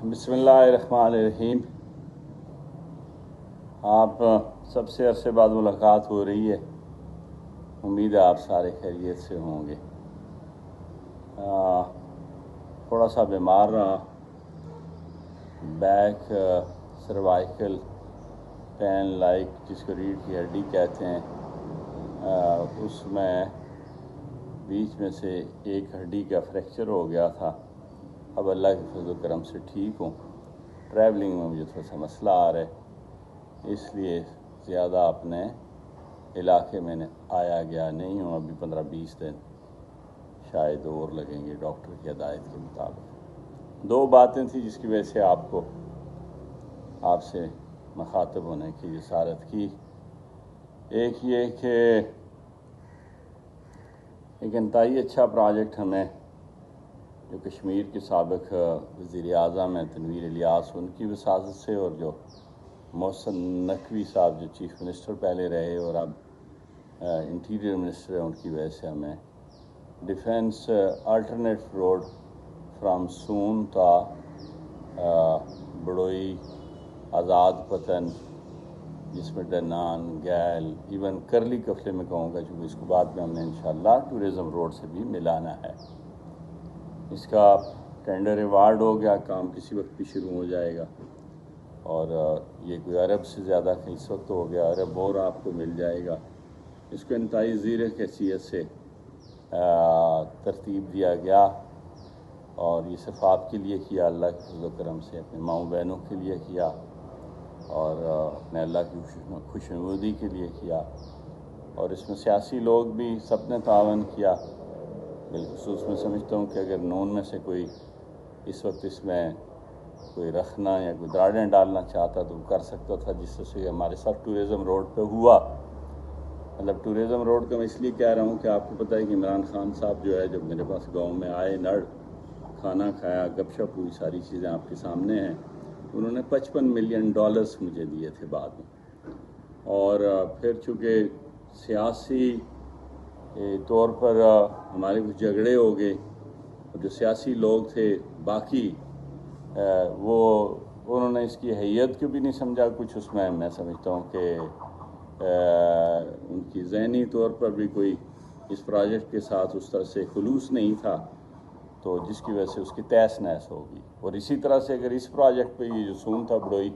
बिस्मिल्लाहिर्रहमानिर्रहीम। आप सबसे अरसे बाद मुलाकात हो रही है। उम्मीद है आप सारे खैरियत से होंगे। थोड़ा सा बीमार रहा, बैक सर्वाइकल पेन लाइक, जिसको रीढ़ की हड्डी कहते हैं, उसमें बीच में से एक हड्डी का फ्रैक्चर हो गया था। अब अल्लाह के फजल करम से ठीक हूँ। ट्रैवलिंग में मुझे थोड़ा सा मसला आ रहा है, इसलिए ज़्यादा अपने इलाके में आया गया नहीं हूँ। अभी 15-20 दिन शायद और लगेंगे डॉक्टर की हिदायत के मुताबिक। दो बातें थी जिसकी वजह से आपसे मुखातब होने की जसारत की। एक ये कि एक इंतहाई अच्छा प्रोजेक्ट हमें जो कश्मीर के साबिक वज़ीर आज़म हैं तनवीर इलियास, उनकी वसादत से, और जो मोहसिन नकवी साहब जो चीफ़ मिनिस्टर पहले रहे और अब इंटीरियर मिनिस्टर हैं, उनकी वजह से हमें डिफेंस अल्टरनेट रोड फ्राम सून था बड़ोई, आज़ाद पतन, जिसमें डनान, गैल, इवन करली कफले में कहूँगा, क्योंकि इसको बाद में हमने इंशाअल्लाह टूरिज़म रोड से भी मिलाना है। इसका टेंडर अवार्ड हो गया, काम किसी वक्त भी शुरू हो जाएगा। और ये कोई अरब से ज़्यादा का इस वक्त हो गया, अरब और आपको मिल जाएगा। इसको इंतहाई ज़ीर हैसियत से तरतीब दिया गया, और ये सिर्फ आपके लिए किया, अल्लाह के फज़ल करम से, अपने माओ बहनों के लिए किया, और अपने अल्लाह की खुशनुदी के लिए किया। और इसमें सियासी लोग भी सब ने तावन किया। बिलखुसूस मैं समझता हूँ कि अगर नून में से कोई इस वक्त इसमें कोई रखना या कोई दरारें डालना चाहता तो कर सकता था, जिससे हमारे साथ टूरिज़म रोड पे हुआ। मतलब टूरिज़म रोड का मैं इसलिए कह रहा हूँ कि आपको पता है कि इमरान खान साहब जो है, जब मेरे पास गांव में आए, नड़ खाना खाया, गपशप हुई, सारी चीज़ें आपके सामने हैं। उन्होंने $55 मिलियन मुझे दिए थे बाद में। और फिर चूँकि सियासी तौर पर हमारे कुछ झगड़े हो गए, जो सियासी लोग थे बाकी, वो उन्होंने इसकी हैयत को भी नहीं समझा कुछ। उसमें मैं समझता हूँ कि उनकी ज़हनी तौर पर भी कोई इस प्रोजेक्ट के साथ उस तरह से खुलूस नहीं था, तो जिसकी वजह से उसकी तहस नहस होगी। और इसी तरह से अगर इस प्रोजेक्ट पे ये जो सून था बड़ोई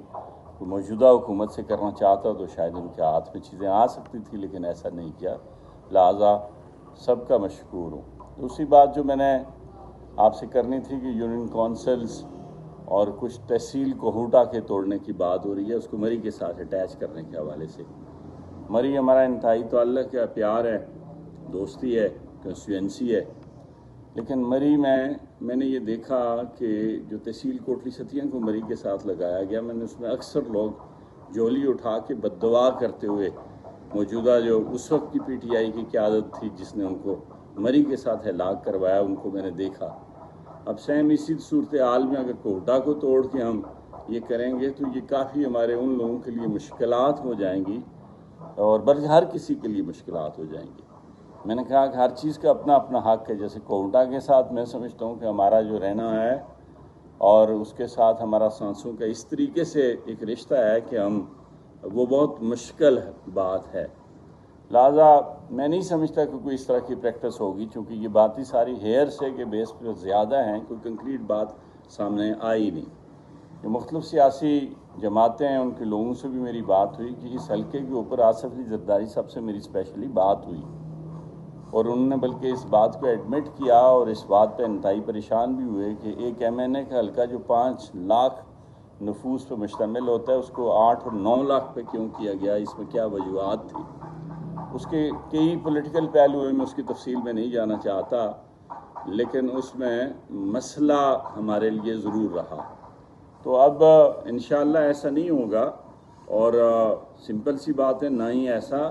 को मौजूदा हुकूमत से करना चाहता तो शायद उनके हाथ में चीज़ें आ सकती थी, लेकिन ऐसा नहीं किया। लिहाजा सबका मशकूर हूँ। दूसरी बात जो मैंने आपसे करनी थी कि यूनियन काउंसिल्स और कुछ तहसील को हुटा के तोड़ने की बात हो रही है, उसको मरी के साथ अटैच करने के हवाले से। मरी हमारा इंतहाई ताल्लुक़ है, प्यार है, दोस्ती है, कंस्टिट्यूएंसी है। लेकिन मरी में मैंने ये देखा कि जो तहसील कोटली सतियाँ को मरी के साथ लगाया गया, मैंने उसमें अक्सर लोग झोली उठा के बद्दुआ करते हुए, मौजूदा जो उस वक्त की PTI की क़यादत थी जिसने उनको मरी के साथ हलाक करवाया, उनको मैंने देखा। अब सेम इसी सूरत हाल में अगर कोटा को तोड़ के हम ये करेंगे तो ये काफ़ी हमारे उन लोगों के लिए मुश्किलात हो जाएंगी, और बल्कि हर किसी के लिए मुश्किलात हो जाएंगी। मैंने कहा कि हर चीज़ का अपना अपना हक़ है। जैसे कोटा के साथ मैं समझता हूँ कि हमारा जो रहना है और उसके साथ हमारा सांसों का इस तरीके से एक रिश्ता है कि वो बहुत मुश्किल बात है। लिहाजा मैं नहीं समझता कि कोई इस तरह की प्रैक्टिस होगी, चूँकि ये बातें सारी हेयर से के बेस पर ज़्यादा हैं, कोई कंक्रीट बात सामने आई नहीं। जो मुख्तलिफ सियासी जमातें हैं उनके लोगों से भी मेरी बात हुई कि इस हल्के के ऊपर आसिफ अली जरदारी साहब से मेरी स्पेशली बात हुई, और उन्होंने बल्कि इस बात को एडमिट किया और इस बात पर इंतहाई परेशान भी हुए कि एक MNA का हल्का जो 5 लाख नफूस पर मुश्तमिल होता है, उसको 8 और 9 लाख पे क्यों किया गया, इसमें क्या वजूहात थी। उसके कई पॉलिटिकल पहलू हैं, मैं उसकी तफसील में नहीं जाना चाहता, लेकिन उसमें मसला हमारे लिए ज़रूर रहा। तो अब इंशाअल्लाह ऐसा नहीं होगा, और सिंपल सी बात है, ना ही ऐसा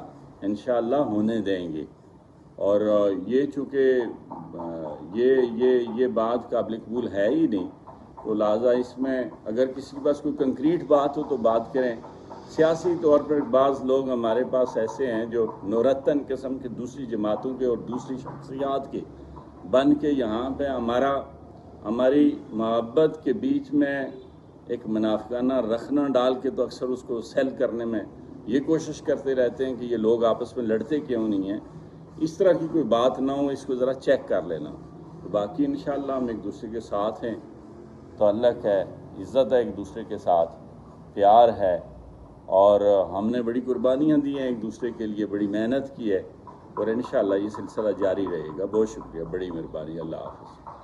इंशाअल्लाह होने देंगे। और ये चूँकि ये बात काबिल कबूल है ही नहीं, तो लिहाजा इसमें अगर किसी के पास कोई कंक्रीट बात हो तो बात करें। सियासी तौर पर बाज़ लोग हमारे पास ऐसे हैं जो नौरतन किस्म के दूसरी जमातों के और दूसरी शख्सियात के बन के यहाँ पे हमारा ہماری محبت کے بیچ میں ایک منافقانہ رخنا ڈال کے تو اکثر اس کو سیل کرنے میں یہ کوشش کرتے رہتے ہیں کہ یہ لوگ آپس میں لڑتے کیوں نہیں ہیں. اس طرح کی کوئی بات نہ ہو، اس کو ذرا چیک کر لینا. باقی انشاءاللہ ہم ایک دوسرے کے ساتھ ہیں تو اللہ کا عزت ہے، ایک دوسرے کے ساتھ پیار ہے، اور ہم نے بڑی قربانیاں دی ہیں ایک دوسرے کے لیے، بڑی محنت کی ہے، اور انشاءاللہ یہ سلسلہ جاری رہے گا. بہت شکریہ، بڑی مہربانی. اللہ حافظ.